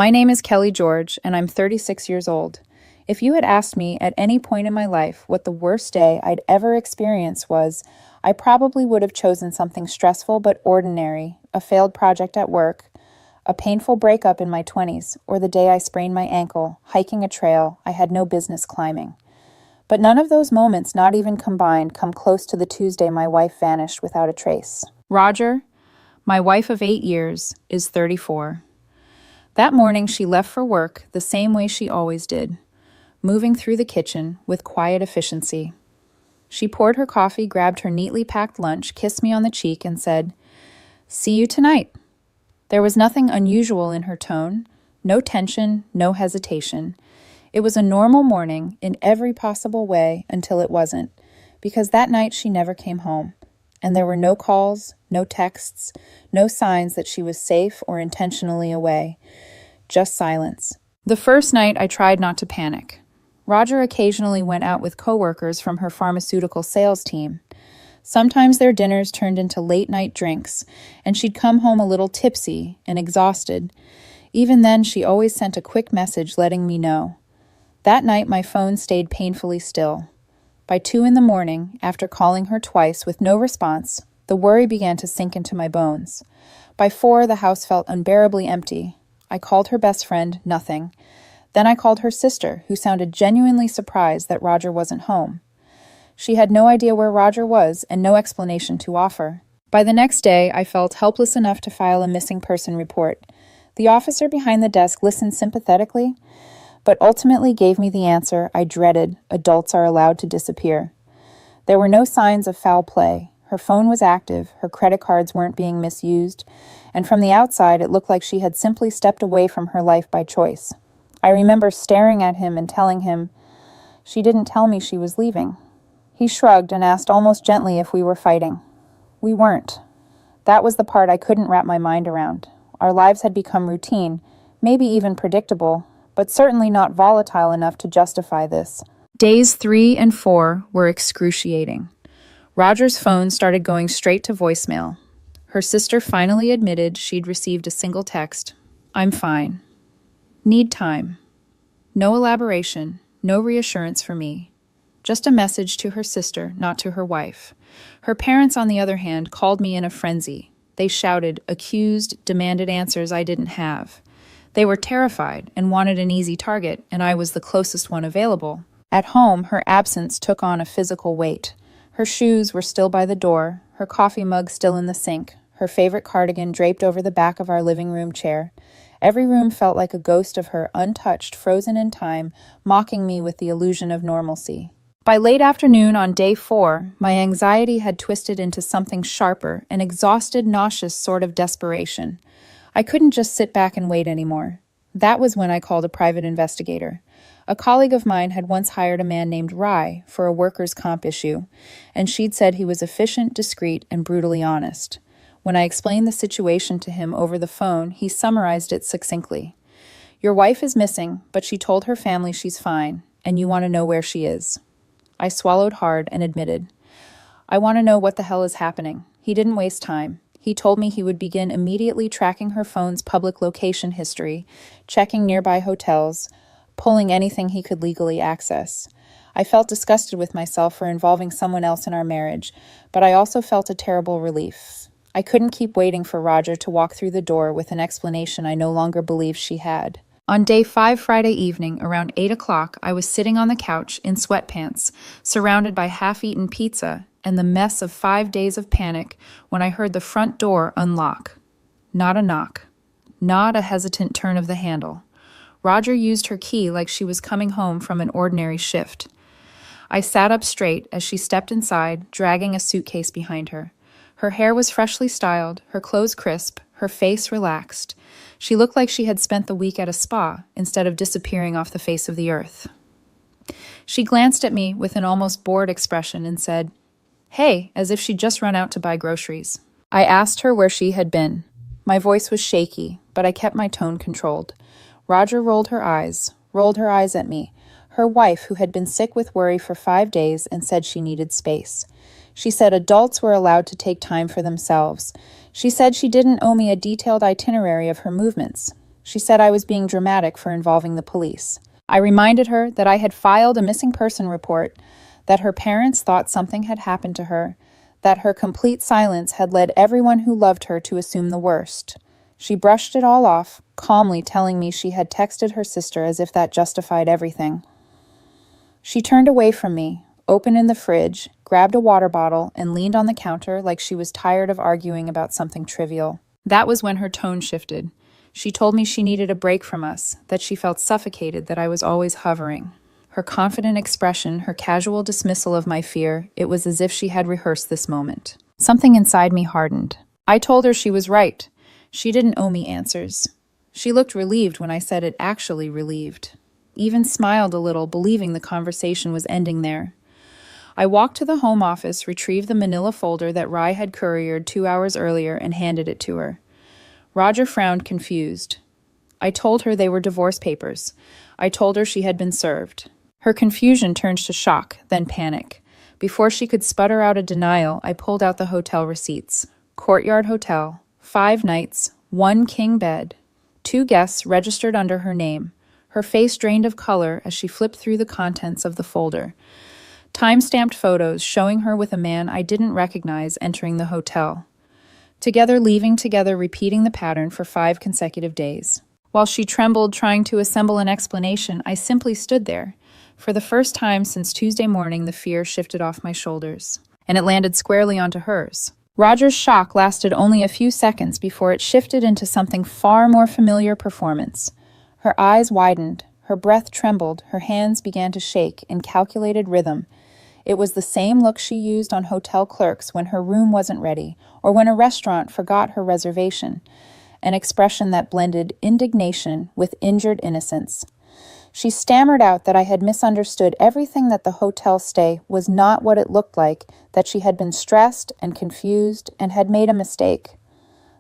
My name is Kelly George, and I'm 36 years old. If you had asked me at any point in my life what the worst day I'd ever experienced was, I probably would have chosen something stressful but ordinary, a failed project at work, a painful breakup in my 20s, or the day I sprained my ankle, hiking a trail I had no business climbing. But none of those moments, not even combined, come close to the Tuesday my wife vanished without a trace. Roger, my wife of 8 years, is 34. That morning she left for work the same way she always did, moving through the kitchen with quiet efficiency. She poured her coffee, grabbed her neatly packed lunch, kissed me on the cheek, and said, "See you tonight." There was nothing unusual in her tone, no tension, no hesitation. It was a normal morning in every possible way until it wasn't, because that night she never came home, and there were no calls, no texts, no signs that she was safe or intentionally away, just silence. The first night I tried not to panic. Roger occasionally went out with coworkers from her pharmaceutical sales team. Sometimes their dinners turned into late-night drinks, and she'd come home a little tipsy and exhausted. Even then, she always sent a quick message letting me know. That night, my phone stayed painfully still. By 2 a.m, after calling her twice with no response, the worry began to sink into my bones. By 4, the house felt unbearably empty. I called her best friend, nothing. Then I called her sister, who sounded genuinely surprised that Roger wasn't home. She had no idea where Roger was and no explanation to offer. By the next day, I felt helpless enough to file a missing person report. The officer behind the desk listened sympathetically, but ultimately gave me the answer I dreaded: adults are allowed to disappear. There were no signs of foul play. Her phone was active, her credit cards weren't being misused, and from the outside it looked like she had simply stepped away from her life by choice. I remember staring at him and telling him, "She didn't tell me she was leaving." He shrugged and asked almost gently if we were fighting. We weren't. That was the part I couldn't wrap my mind around. Our lives had become routine, maybe even predictable, but certainly not volatile enough to justify this. Days 3 and 4 were excruciating. Roger's phone started going straight to voicemail. Her sister finally admitted she'd received a single text. "I'm fine. Need time." No elaboration, no reassurance for me. Just a message to her sister, not to her wife. Her parents, on the other hand, called me in a frenzy. They shouted, accused, demanded answers I didn't have. They were terrified and wanted an easy target, and I was the closest one available. At home, her absence took on a physical weight. Her shoes were still by the door, her coffee mug still in the sink, her favorite cardigan draped over the back of our living room chair. Every room felt like a ghost of her, untouched, frozen in time, mocking me with the illusion of normalcy. By late afternoon on day 4, my anxiety had twisted into something sharper, an exhausted, nauseous sort of desperation. I couldn't just sit back and wait anymore. That was when I called a private investigator. A colleague of mine had once hired a man named Rye for a workers' comp issue, and she'd said he was efficient, discreet, and brutally honest. When I explained the situation to him over the phone, he summarized it succinctly. "Your wife is missing, but she told her family she's fine, and you want to know where she is." I swallowed hard and admitted, "I want to know what the hell is happening." He didn't waste time. He told me he would begin immediately tracking her phone's public location history, checking nearby hotels, pulling anything he could legally access. I felt disgusted with myself for involving someone else in our marriage, but I also felt a terrible relief. I couldn't keep waiting for Roger to walk through the door with an explanation I no longer believed she had. On day 5 Friday evening, around 8 o'clock, I was sitting on the couch in sweatpants, surrounded by half-eaten pizza and the mess of 5 days of panic when I heard the front door unlock. Not a knock. Not a hesitant turn of the handle. Roger used her key like she was coming home from an ordinary shift. I sat up straight as she stepped inside, dragging a suitcase behind her. Her hair was freshly styled, her clothes crisp, her face relaxed. She looked like she had spent the week at a spa instead of disappearing off the face of the earth. She glanced at me with an almost bored expression and said, "Hey," as if she'd just run out to buy groceries. I asked her where she had been. My voice was shaky, but I kept my tone controlled. Roger rolled her eyes at me, her wife who had been sick with worry for 5 days and said she needed space. She said adults were allowed to take time for themselves. She said she didn't owe me a detailed itinerary of her movements. She said I was being dramatic for involving the police. I reminded her that I had filed a missing person report, that her parents thought something had happened to her, that her complete silence had led everyone who loved her to assume the worst. She brushed it all off, calmly telling me she had texted her sister as if that justified everything. She turned away from me, opened the fridge, grabbed a water bottle, and leaned on the counter like she was tired of arguing about something trivial. That was when her tone shifted. She told me she needed a break from us, that she felt suffocated, that I was always hovering. Her confident expression, her casual dismissal of my fear, it was as if she had rehearsed this moment. Something inside me hardened. I told her she was right. She didn't owe me answers. She looked relieved when I said it, actually relieved. Even smiled a little, believing the conversation was ending there. I walked to the home office, retrieved the manila folder that Rye had couriered 2 hours earlier, and handed it to her. Roger frowned, confused. I told her they were divorce papers. I told her she had been served. Her confusion turned to shock, then panic. Before she could sputter out a denial, I pulled out the hotel receipts. Courtyard Hotel, 5 nights, 1 king bed, 2 guests registered under her name. Her face drained of color as she flipped through the contents of the folder. Time-stamped photos showing her with a man I didn't recognize entering the hotel. Together, leaving together, repeating the pattern for 5 consecutive days. While she trembled, trying to assemble an explanation, I simply stood there. For the first time since Tuesday morning, the fear shifted off my shoulders, and it landed squarely onto hers. Roger's shock lasted only a few seconds before it shifted into something far more familiar: performance. Her eyes widened, her breath trembled, her hands began to shake in calculated rhythm. It was the same look she used on hotel clerks when her room wasn't ready, or when a restaurant forgot her reservation, an expression that blended indignation with injured innocence. She stammered out that I had misunderstood everything, that the hotel stay was not what it looked like, that she had been stressed and confused and had made a mistake.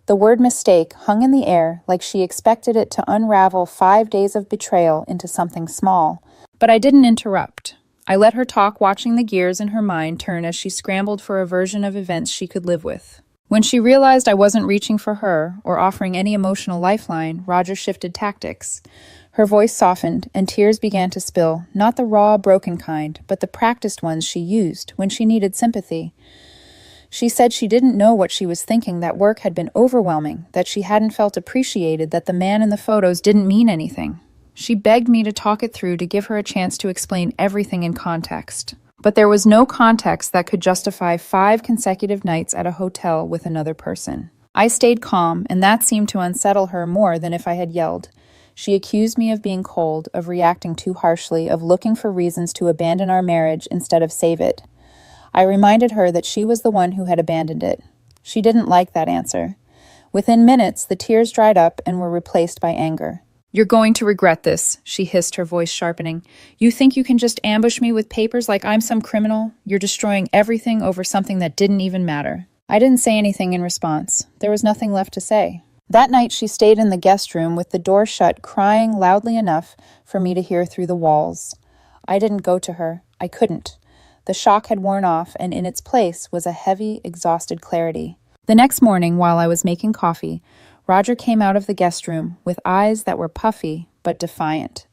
The word mistake hung in the air like she expected it to unravel 5 days of betrayal into something small. But I didn't interrupt. I let her talk, watching the gears in her mind turn as she scrambled for a version of events she could live with. When she realized I wasn't reaching for her or offering any emotional lifeline, Roger shifted tactics. Her voice softened, and tears began to spill, not the raw, broken kind, but the practiced ones she used when she needed sympathy. She said she didn't know what she was thinking, that work had been overwhelming, that she hadn't felt appreciated, that the man in the photos didn't mean anything. She begged me to talk it through, to give her a chance to explain everything in context. But there was no context that could justify 5 consecutive nights at a hotel with another person. I stayed calm, and that seemed to unsettle her more than if I had yelled. She accused me of being cold, of reacting too harshly, of looking for reasons to abandon our marriage instead of save it. I reminded her that she was the one who had abandoned it. She didn't like that answer. Within minutes, the tears dried up and were replaced by anger. "You're going to regret this," she hissed, her voice sharpening. "You think you can just ambush me with papers like I'm some criminal? You're destroying everything over something that didn't even matter." I didn't say anything in response. There was nothing left to say. That night she stayed in the guest room with the door shut, crying loudly enough for me to hear through the walls. I didn't go to her. I couldn't. The shock had worn off, and in its place was a heavy, exhausted clarity. The next morning, while I was making coffee, Roger came out of the guest room with eyes that were puffy but defiant.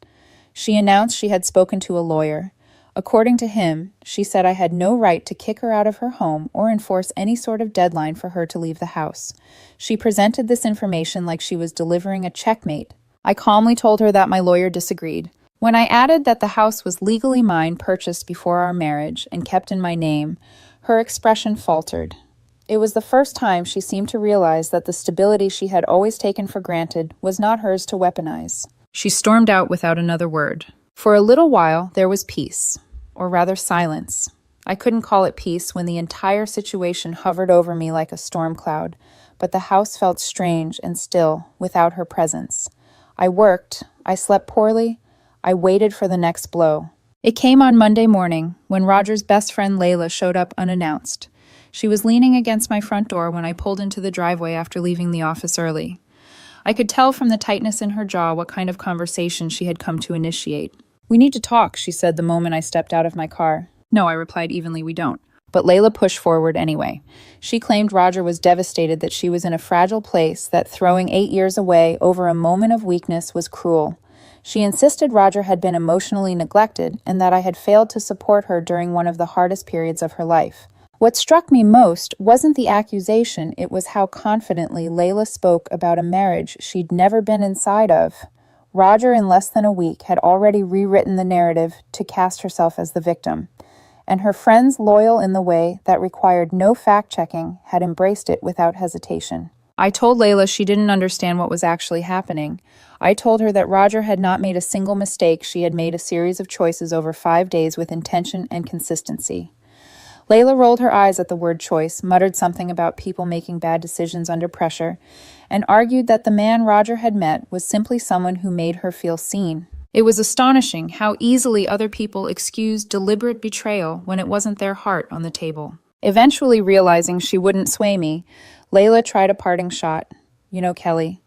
She announced she had spoken to a lawyer. According to him, she said I had no right to kick her out of her home or enforce any sort of deadline for her to leave the house. She presented this information like she was delivering a checkmate. I calmly told her that my lawyer disagreed. When I added that the house was legally mine, purchased before our marriage, and kept in my name, her expression faltered. It was the first time she seemed to realize that the stability she had always taken for granted was not hers to weaponize. She stormed out without another word. For a little while, there was peace, or rather silence. I couldn't call it peace when the entire situation hovered over me like a storm cloud, but the house felt strange and still without her presence. I worked, I slept poorly, I waited for the next blow. It came on Monday morning, when Roger's best friend Layla showed up unannounced. She was leaning against my front door when I pulled into the driveway after leaving the office early. I could tell from the tightness in her jaw what kind of conversation she had come to initiate. "We need to talk," she said the moment I stepped out of my car. "No," I replied evenly, "we don't." But Layla pushed forward anyway. She claimed Roger was devastated that she was in a fragile place, that throwing 8 years away over a moment of weakness was cruel. She insisted Roger had been emotionally neglected and that I had failed to support her during one of the hardest periods of her life. What struck me most wasn't the accusation, it was how confidently Layla spoke about a marriage she'd never been inside of. Roger, in less than a week, had already rewritten the narrative to cast herself as the victim, and her friends, loyal in the way that required no fact-checking, had embraced it without hesitation. I told Layla she didn't understand what was actually happening. I told her that Roger had not made a single mistake. She had made a series of choices over 5 days with intention and consistency. Layla rolled her eyes at the word choice, muttered something about people making bad decisions under pressure, and argued that the man Roger had met was simply someone who made her feel seen. It was astonishing how easily other people excused deliberate betrayal when it wasn't their heart on the table. Eventually realizing she wouldn't sway me, Layla tried a parting shot. You know, Kelly,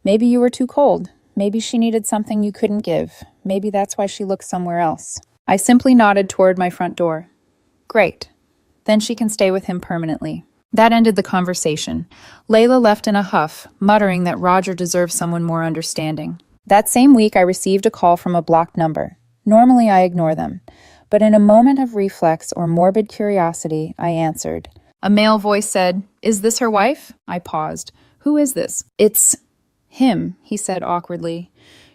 maybe you were too cold. Maybe she needed something you couldn't give. Maybe that's why she looked somewhere else. I simply nodded toward my front door. Great. Then she can stay with him permanently. That ended the conversation. Layla left in a huff, muttering that Roger deserved someone more understanding. That same week, I received a call from a blocked number. Normally, I ignore them, but in a moment of reflex or morbid curiosity, I answered. A male voice said, "Is this her wife?" I paused. "Who is this?" "It's him," he said awkwardly.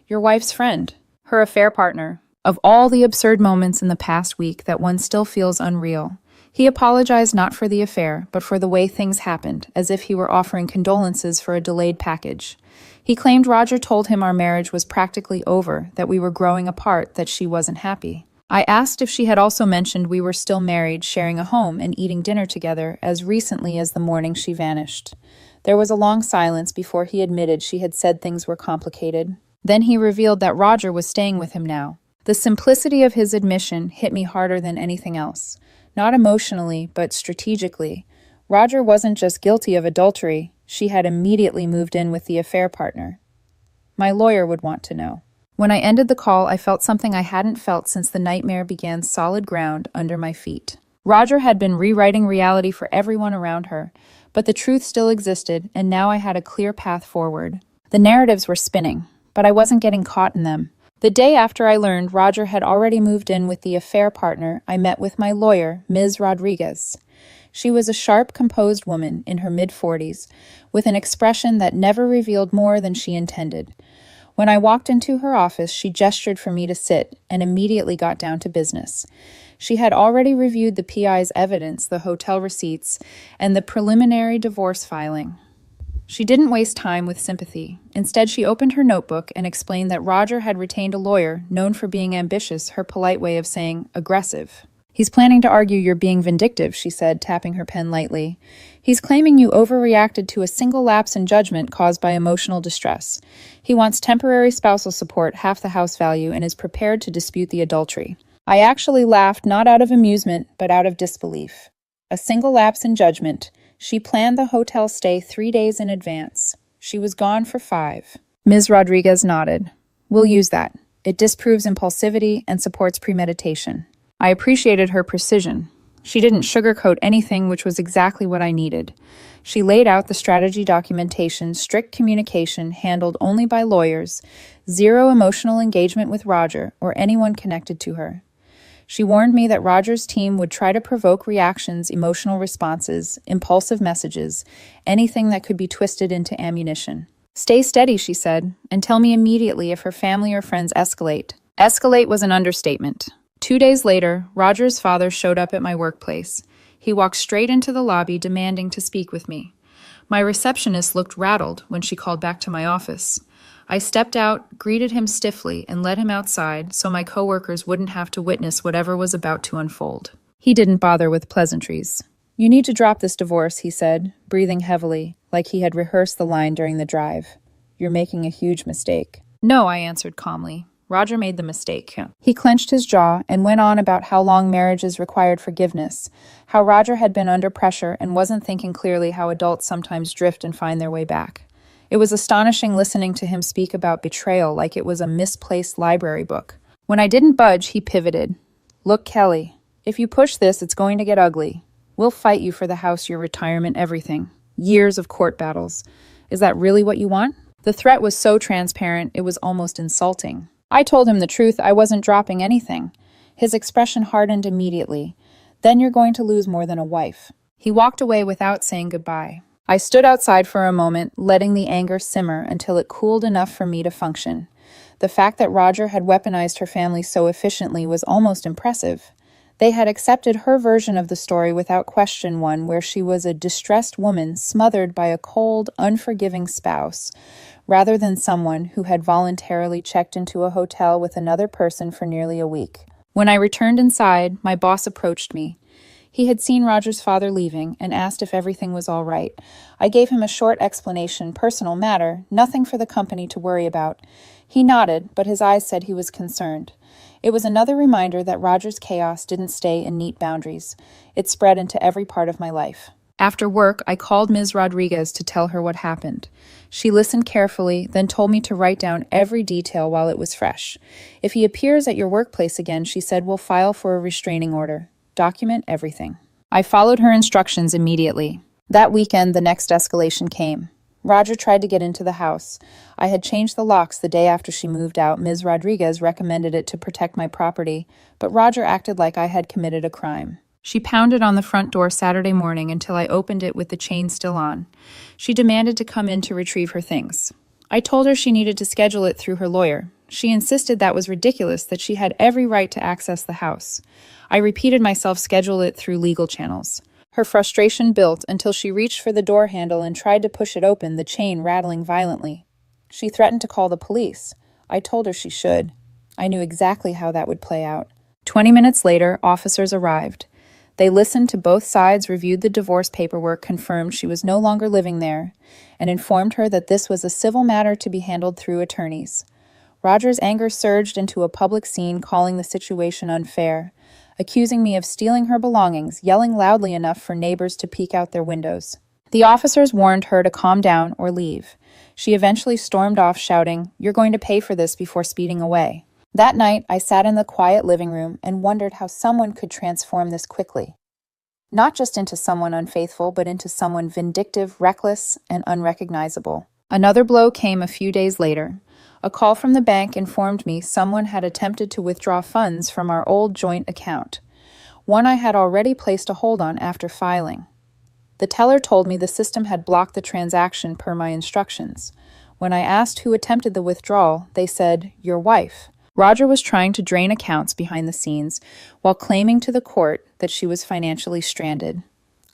"Your wife's friend, her affair partner." Of all the absurd moments in the past week that one still feels unreal, he apologized not for the affair, but for the way things happened, as if he were offering condolences for a delayed package. He claimed Roger told him our marriage was practically over, that we were growing apart, that she wasn't happy. I asked if she had also mentioned we were still married, sharing a home, and eating dinner together as recently as the morning she vanished. There was a long silence before he admitted she had said things were complicated. Then he revealed that Roger was staying with him now. The simplicity of his admission hit me harder than anything else. Not emotionally, but strategically. Roger wasn't just guilty of adultery, she had immediately moved in with the affair partner. My lawyer would want to know. When I ended the call, I felt something I hadn't felt since the nightmare began solid ground under my feet. Roger had been rewriting reality for everyone around her, but the truth still existed, and now I had a clear path forward. The narratives were spinning, but I wasn't getting caught in them. The day after I learned Roger had already moved in with the affair partner, I met with my lawyer, Ms. Rodriguez. She was a sharp, composed woman in her mid-40s, with an expression that never revealed more than she intended. When I walked into her office, she gestured for me to sit and immediately got down to business. She had already reviewed the PI's evidence, the hotel receipts, and the preliminary divorce filing. She didn't waste time with sympathy. Instead, she opened her notebook and explained that Roger had retained a lawyer known for being ambitious, her polite way of saying aggressive. "He's planning to argue you're being vindictive," she said, tapping her pen lightly. "He's claiming you overreacted to a single lapse in judgment caused by emotional distress. He wants temporary spousal support, half the house value, and is prepared to dispute the adultery." I actually laughed, not out of amusement, but out of disbelief. A single lapse in judgment. She planned the hotel stay 3 days in advance. She was gone for 5. Ms. Rodriguez nodded. "We'll use that. It disproves impulsivity and supports premeditation." I appreciated her precision. She didn't sugarcoat anything, which was exactly what I needed. She laid out the strategy documentation, strict communication handled only by lawyers, zero emotional engagement with Roger or anyone connected to her. She warned me that Roger's team would try to provoke reactions, emotional responses, impulsive messages, anything that could be twisted into ammunition. "Stay steady," she said, "and tell me immediately if her family or friends escalate." Escalate was an understatement. 2 days later, Roger's father showed up at my workplace. He walked straight into the lobby demanding to speak with me. My receptionist looked rattled when she called back to my office. I stepped out, greeted him stiffly, and led him outside so my coworkers wouldn't have to witness whatever was about to unfold. He didn't bother with pleasantries. "You need to drop this divorce," he said, breathing heavily, like he had rehearsed the line during the drive. "You're making a huge mistake." "No," I answered calmly. "Roger made the mistake." He clenched his jaw and went on about how long marriages required forgiveness, how Roger had been under pressure and wasn't thinking clearly, how adults sometimes drift and find their way back. It was astonishing listening to him speak about betrayal like it was a misplaced library book. When I didn't budge, he pivoted. "Look, Kelly, If you push this, it's going to get ugly. We'll fight you for the house, your retirement, everything. Years of court battles. Is that really what you want? The threat was so transparent, it was almost insulting. I told him the truth, I wasn't dropping anything. His expression hardened immediately. Then you're going to lose more than a wife. He walked away without saying goodbye. I stood outside for a moment, letting the anger simmer until it cooled enough for me to function. The fact that Roger had weaponized her family so efficiently was almost impressive. They had accepted her version of the story without question, one where she was a distressed woman smothered by a cold, unforgiving spouse, rather than someone who had voluntarily checked into a hotel with another person for nearly a week. When I returned inside, my boss approached me. He had seen Roger's father leaving and asked if everything was all right. I gave him a short explanation, personal matter, nothing for the company to worry about. He nodded, but his eyes said he was concerned. It was another reminder that Roger's chaos didn't stay in neat boundaries. It spread into every part of my life. After work, I called Ms. Rodriguez to tell her what happened. She listened carefully, then told me to write down every detail while it was fresh. If he appears at your workplace again, she said, we'll file for a restraining order. Document everything. I followed her instructions immediately. That weekend, the next escalation came. Roger tried to get into the house. I had changed the locks the day after she moved out. Ms. Rodriguez recommended it to protect my property, but Roger acted like I had committed a crime. She pounded on the front door Saturday morning until I opened it with the chain still on. She demanded to come in to retrieve her things. I told her she needed to schedule it through her lawyer. She insisted that was ridiculous, that she had every right to access the house. I repeated myself, schedule it through legal channels. Her frustration built until she reached for the door handle and tried to push it open, the chain rattling violently. She threatened to call the police. I told her she should. I knew exactly how that would play out. 20 minutes later, officers arrived. They listened to both sides, reviewed the divorce paperwork, confirmed she was no longer living there, and informed her that this was a civil matter to be handled through attorneys. Roger's anger surged into a public scene, calling the situation unfair, accusing me of stealing her belongings, yelling loudly enough for neighbors to peek out their windows. The officers warned her to calm down or leave. She eventually stormed off, shouting, "You're going to pay for this," before speeding away. That night, I sat in the quiet living room and wondered how someone could transform this quickly. Not just into someone unfaithful, but into someone vindictive, reckless, and unrecognizable. Another blow came a few days later. A call from the bank informed me someone had attempted to withdraw funds from our old joint account, one I had already placed a hold on after filing. The teller told me the system had blocked the transaction per my instructions. When I asked who attempted the withdrawal, they said, "Your wife." Roger was trying to drain accounts behind the scenes while claiming to the court that she was financially stranded.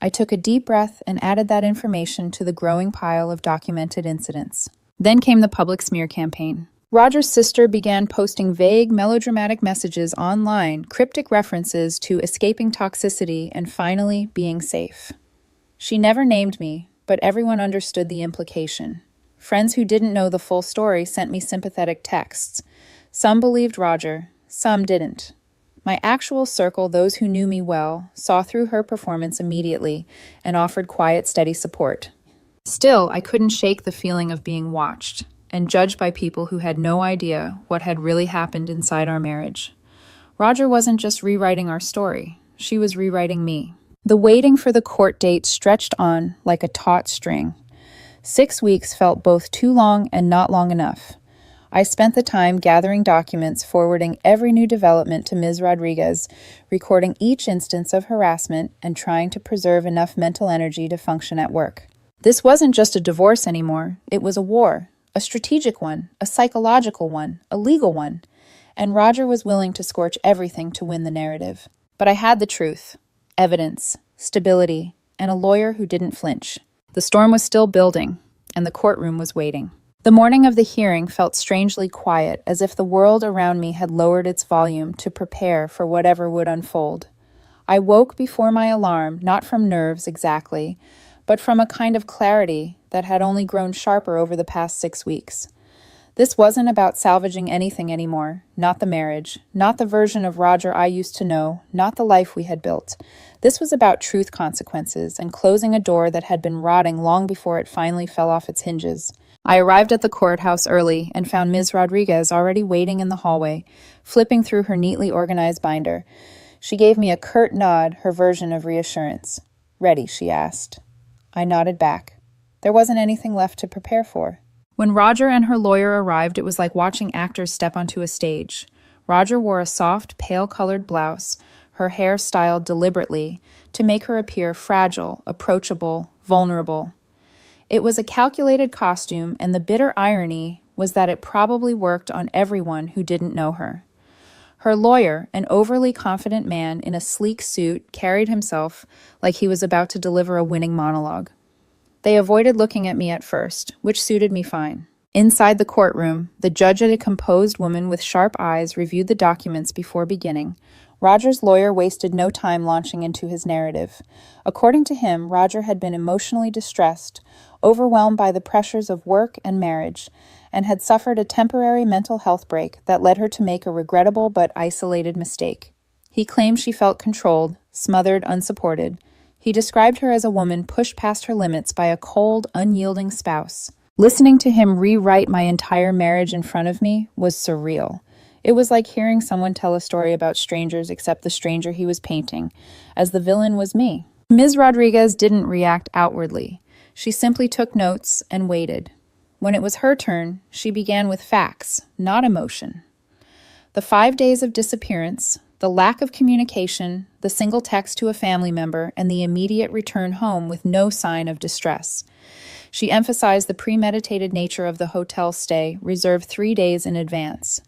I took a deep breath and added that information to the growing pile of documented incidents. Then came the public smear campaign. Roger's sister began posting vague, melodramatic messages online, cryptic references to escaping toxicity and finally being safe. She never named me, but everyone understood the implication. Friends who didn't know the full story sent me sympathetic texts. Some believed Roger, some didn't. My actual circle, those who knew me well, saw through her performance immediately and offered quiet, steady support. Still, I couldn't shake the feeling of being watched and judged by people who had no idea what had really happened inside our marriage. Roger wasn't just rewriting our story, she was rewriting me. The waiting for the court date stretched on like a taut string. 6 weeks felt both too long and not long enough. I spent the time gathering documents, forwarding every new development to Ms. Rodriguez, recording each instance of harassment, and trying to preserve enough mental energy to function at work. This wasn't just a divorce anymore. It was a war, a strategic one, a psychological one, a legal one. And Roger was willing to scorch everything to win the narrative. But I had the truth, evidence, stability, and a lawyer who didn't flinch. The storm was still building, and the courtroom was waiting. The morning of the hearing felt strangely quiet, as if the world around me had lowered its volume to prepare for whatever would unfold. I woke before my alarm, not from nerves exactly, but from a kind of clarity that had only grown sharper over the past 6 weeks. This wasn't about salvaging anything anymore, not the marriage, not the version of Roger I used to know, not the life we had built. This was about truth consequences and closing a door that had been rotting long before it finally fell off its hinges. I arrived at the courthouse early and found Ms. Rodriguez already waiting in the hallway, flipping through her neatly organized binder. She gave me a curt nod, her version of reassurance. "Ready?" she asked. I nodded back. There wasn't anything left to prepare for. When Roger and her lawyer arrived, it was like watching actors step onto a stage. Roger wore a soft, pale-colored blouse, her hair styled deliberately to make her appear fragile, approachable, vulnerable. It was a calculated costume, and the bitter irony was that it probably worked on everyone who didn't know her. Her lawyer, an overly confident man in a sleek suit, carried himself like he was about to deliver a winning monologue. They avoided looking at me at first, which suited me fine. Inside the courtroom, the judge and a composed woman with sharp eyes reviewed the documents before beginning. Roger's lawyer wasted no time launching into his narrative. According to him, Roger had been emotionally distressed, overwhelmed by the pressures of work and marriage, and had suffered a temporary mental health break that led her to make a regrettable but isolated mistake. He claimed she felt controlled, smothered, unsupported. He described her as a woman pushed past her limits by a cold, unyielding spouse. Listening to him rewrite my entire marriage in front of me was surreal. It was like hearing someone tell a story about strangers, except the stranger he was painting, as the villain was me. Ms. Rodriguez didn't react outwardly. She simply took notes and waited. When it was her turn, she began with facts, not emotion. The 5 days of disappearance, the lack of communication, the single text to a family member, and the immediate return home with no sign of distress. She emphasized the premeditated nature of the hotel stay, reserved 3 days in advance.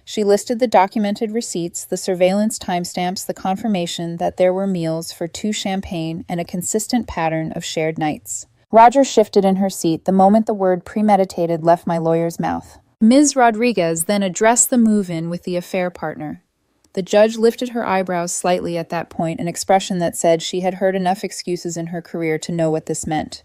She listed the documented receipts, the surveillance timestamps, the confirmation that there were meals for 2 champagne, and a consistent pattern of shared nights. Roger shifted in her seat the moment the word premeditated left my lawyer's mouth. Ms. Rodriguez then addressed the move-in with the affair partner. The judge lifted her eyebrows slightly at that point, an expression that said she had heard enough excuses in her career to know what this meant.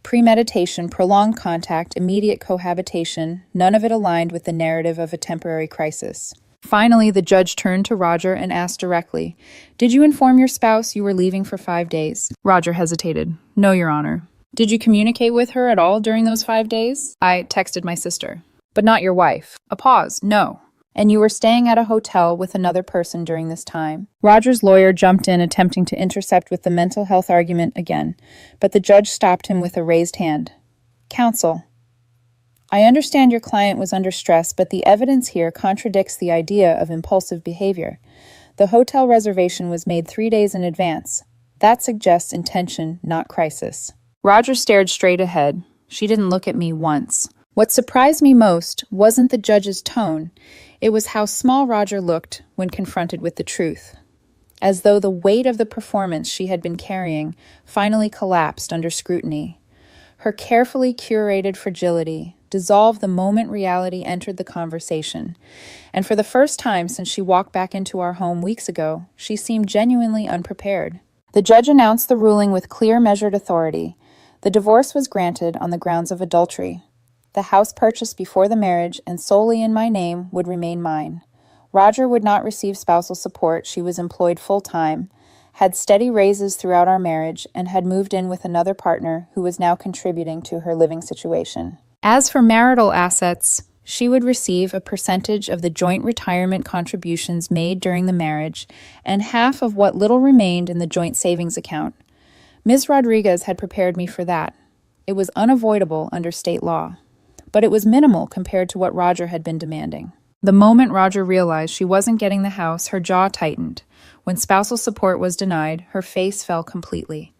Premeditation, prolonged contact, immediate cohabitation, none of it aligned with the narrative of a temporary crisis. Finally, the judge turned to Roger and asked directly, "Did you inform your spouse you were leaving for 5 days?" Roger hesitated. "No, Your Honor." "Did you communicate with her at all during those 5 days?" "I texted my sister." "But not your wife?" A pause. "No." "And you were staying at a hotel with another person during this time?" Roger's lawyer jumped in, attempting to intercept with the mental health argument again, but the judge stopped him with a raised hand. "Counsel, I understand your client was under stress, but the evidence here contradicts the idea of impulsive behavior. The hotel reservation was made 3 days in advance. That suggests intention, not crisis." Roger stared straight ahead. She didn't look at me once. What surprised me most wasn't the judge's tone. It was how small Roger looked when confronted with the truth, as though the weight of the performance she had been carrying finally collapsed under scrutiny. Her carefully curated fragility dissolved the moment reality entered the conversation, and for the first time since she walked back into our home weeks ago, she seemed genuinely unprepared. The judge announced the ruling with clear, measured authority. The divorce was granted on the grounds of adultery. The house purchased before the marriage and solely in my name would remain mine. Roger would not receive spousal support. She was employed full-time, had steady raises throughout our marriage, and had moved in with another partner who was now contributing to her living situation. As for marital assets, she would receive a percentage of the joint retirement contributions made during the marriage and half of what little remained in the joint savings account. Ms. Rodriguez had prepared me for that. It was unavoidable under state law, but it was minimal compared to what Roger had been demanding. The moment Roger realized she wasn't getting the house, her jaw tightened. When spousal support was denied, her face fell completely.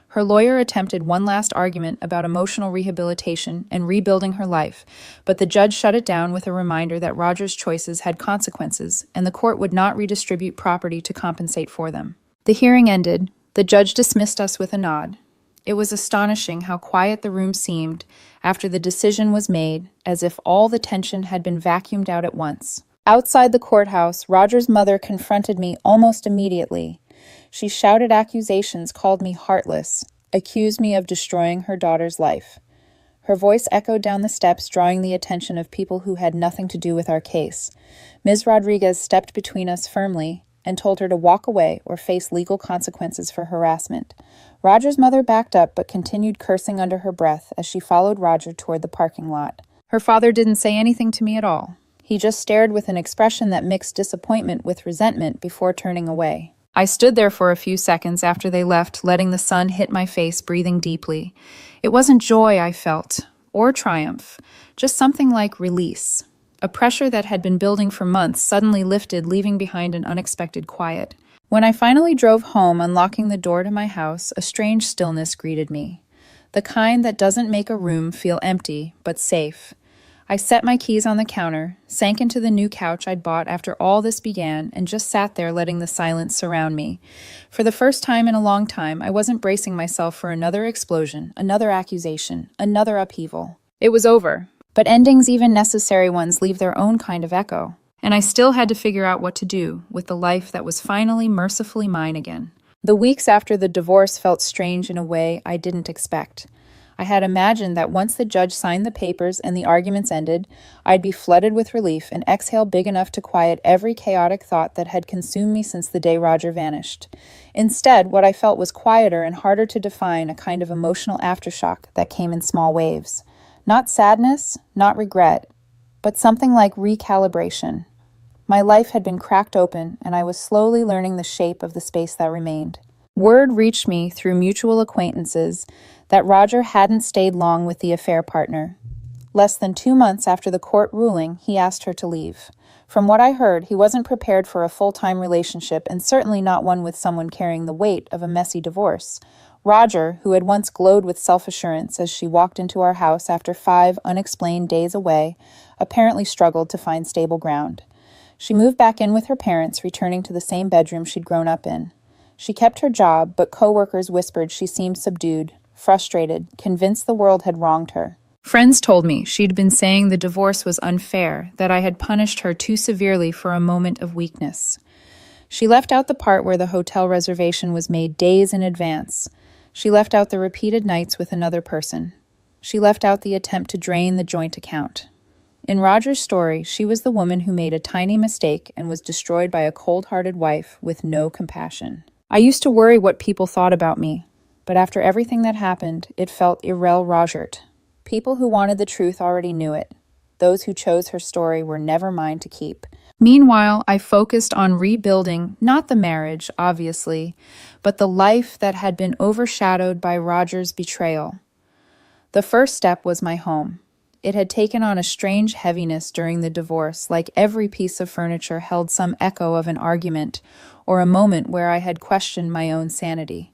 Her lawyer attempted one last argument about emotional rehabilitation and rebuilding her life, but the judge shut it down with a reminder that Roger's choices had consequences, and the court would not redistribute property to compensate for them. The hearing ended. The judge dismissed us with a nod. It was astonishing how quiet the room seemed after the decision was made, as if all the tension had been vacuumed out at once. Outside the courthouse, Roger's mother confronted me almost immediately. She shouted accusations, called me heartless, accused me of destroying her daughter's life. Her voice echoed down the steps, drawing the attention of people who had nothing to do with our case. Ms. Rodriguez stepped between us firmly and told her to walk away or face legal consequences for harassment. Roger's mother backed up but continued cursing under her breath as she followed Roger toward the parking lot. Her father didn't say anything to me at all. He just stared with an expression that mixed disappointment with resentment before turning away. I stood there for a few seconds after they left, letting the sun hit my face, breathing deeply. It wasn't joy I felt, or triumph, just something like release. A pressure that had been building for months suddenly lifted, leaving behind an unexpected quiet. When I finally drove home, unlocking the door to my house, a strange stillness greeted me. The kind that doesn't make a room feel empty, but safe. I set my keys on the counter, sank into the new couch I'd bought after all this began, and just sat there letting the silence surround me. For the first time in a long time, I wasn't bracing myself for another explosion, another accusation, another upheaval. It was over, but endings, even necessary ones, leave their own kind of echo. And I still had to figure out what to do with the life that was finally mercifully mine again. The weeks after the divorce felt strange in a way I didn't expect. I had imagined that once the judge signed the papers and the arguments ended, I'd be flooded with relief, an exhale big enough to quiet every chaotic thought that had consumed me since the day Roger vanished. Instead, what I felt was quieter and harder to define, a kind of emotional aftershock that came in small waves. Not sadness, not regret, but something like recalibration. My life had been cracked open, and I was slowly learning the shape of the space that remained. Word reached me through mutual acquaintances that Roger hadn't stayed long with the affair partner. Less than 2 months after the court ruling, he asked her to leave. From what I heard, he wasn't prepared for a full-time relationship, and certainly not one with someone carrying the weight of a messy divorce. Roger, who had once glowed with self-assurance as she walked into our house after 5 unexplained days away, apparently struggled to find stable ground. She moved back in with her parents, returning to the same bedroom she'd grown up in. She kept her job, but coworkers whispered she seemed subdued, frustrated, convinced the world had wronged her. Friends told me she'd been saying the divorce was unfair, that I had punished her too severely for a moment of weakness. She left out the part where the hotel reservation was made days in advance. She left out the repeated nights with another person. She left out the attempt to drain the joint account. In Roger's story, she was the woman who made a tiny mistake and was destroyed by a cold-hearted wife with no compassion. I used to worry what people thought about me, but after everything that happened, it felt irrel Rogert. People who wanted the truth already knew it. Those who chose her story were never mine to keep. Meanwhile, I focused on rebuilding, not the marriage, obviously, but the life that had been overshadowed by Roger's betrayal. The first step was my home. It had taken on a strange heaviness during the divorce, like every piece of furniture held some echo of an argument or a moment where I had questioned my own sanity.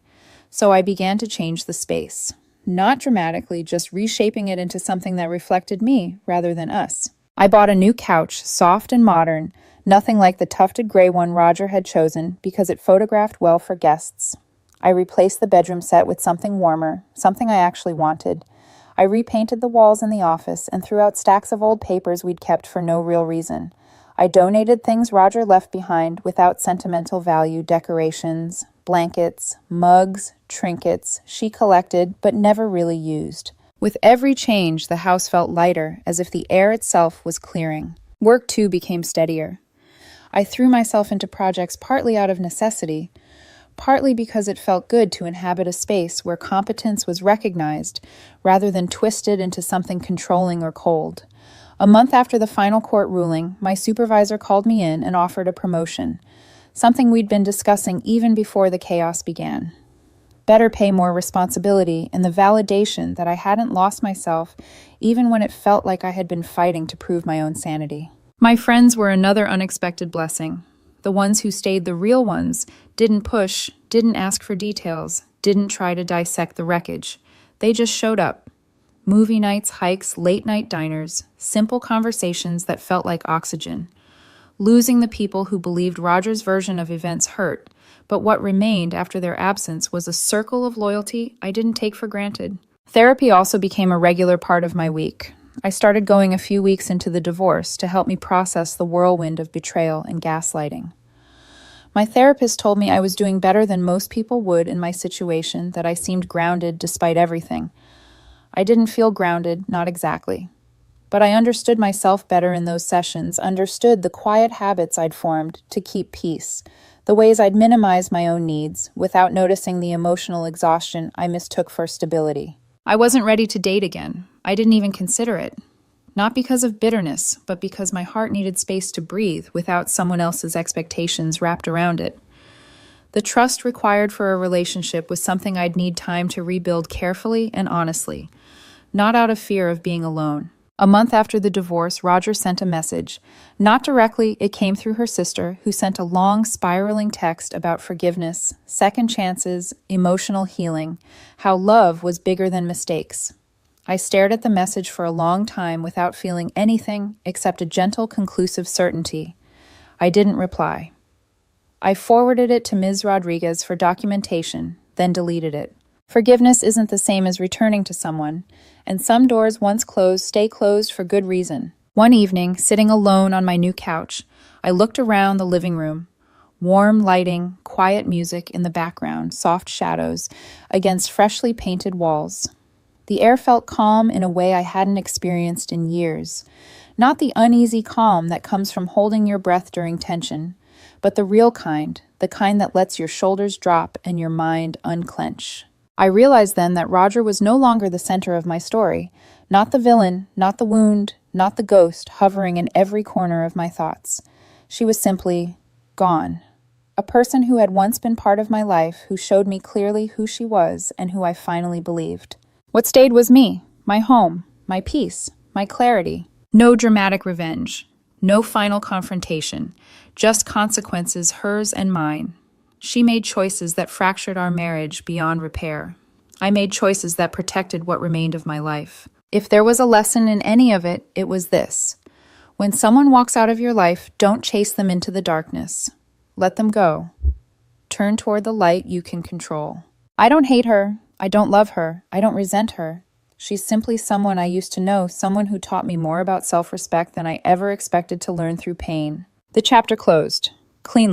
So I began to change the space. Not dramatically, just reshaping it into something that reflected me rather than us. I bought a new couch, soft and modern, nothing like the tufted gray one Roger had chosen because it photographed well for guests. I replaced the bedroom set with something warmer, something I actually wanted. I repainted the walls in the office and threw out stacks of old papers we'd kept for no real reason. I donated things Roger left behind without sentimental value, decorations, blankets, mugs, trinkets she collected but never really used. With every change, the house felt lighter, as if the air itself was clearing. Work, too, became steadier. I threw myself into projects partly out of necessity, partly because it felt good to inhabit a space where competence was recognized rather than twisted into something controlling or cold. A month after the final court ruling, my supervisor called me in and offered a promotion, something we'd been discussing even before the chaos began. Better pay, more responsibility, and the validation that I hadn't lost myself even when it felt like I had been fighting to prove my own sanity. My friends were another unexpected blessing. The ones who stayed, the real ones, didn't push, didn't ask for details, didn't try to dissect the wreckage. They just showed up. Movie nights, hikes, late-night diners, simple conversations that felt like oxygen. Losing the people who believed Roger's version of events hurt, but what remained after their absence was a circle of loyalty I didn't take for granted. Therapy also became a regular part of my week. I started going a few weeks into the divorce to help me process the whirlwind of betrayal and gaslighting. My therapist told me I was doing better than most people would in my situation, that I seemed grounded despite everything. I didn't feel grounded, not exactly. But I understood myself better in those sessions, understood the quiet habits I'd formed to keep peace, the ways I'd minimize my own needs without noticing the emotional exhaustion I mistook for stability. I wasn't ready to date again. I didn't even consider it. Not because of bitterness, but because my heart needed space to breathe without someone else's expectations wrapped around it. The trust required for a relationship was something I'd need time to rebuild carefully and honestly, not out of fear of being alone. A month after the divorce, Roger sent a message. Not directly, it came through her sister, who sent a long, spiraling text about forgiveness, second chances, emotional healing, how love was bigger than mistakes. I stared at the message for a long time without feeling anything except a gentle, conclusive certainty. I didn't reply. I forwarded it to Ms. Rodriguez for documentation, then deleted it. Forgiveness isn't the same as returning to someone, and some doors once closed stay closed for good reason. One evening, sitting alone on my new couch, I looked around the living room. Warm lighting, quiet music in the background, soft shadows against freshly painted walls. The air felt calm in a way I hadn't experienced in years. Not the uneasy calm that comes from holding your breath during tension, but the real kind, the kind that lets your shoulders drop and your mind unclench. I realized then that Roger was no longer the center of my story, not the villain, not the wound, not the ghost hovering in every corner of my thoughts. She was simply gone. A person who had once been part of my life, who showed me clearly who she was and who I finally believed. What stayed was me, my home, my peace, my clarity. No dramatic revenge, no final confrontation, just consequences, hers and mine. She made choices that fractured our marriage beyond repair. I made choices that protected what remained of my life. If there was a lesson in any of it, it was this. When someone walks out of your life, don't chase them into the darkness. Let them go. Turn toward the light you can control. I don't hate her. I don't love her. I don't resent her. She's simply someone I used to know, someone who taught me more about self-respect than I ever expected to learn through pain. The chapter closed, cleanly.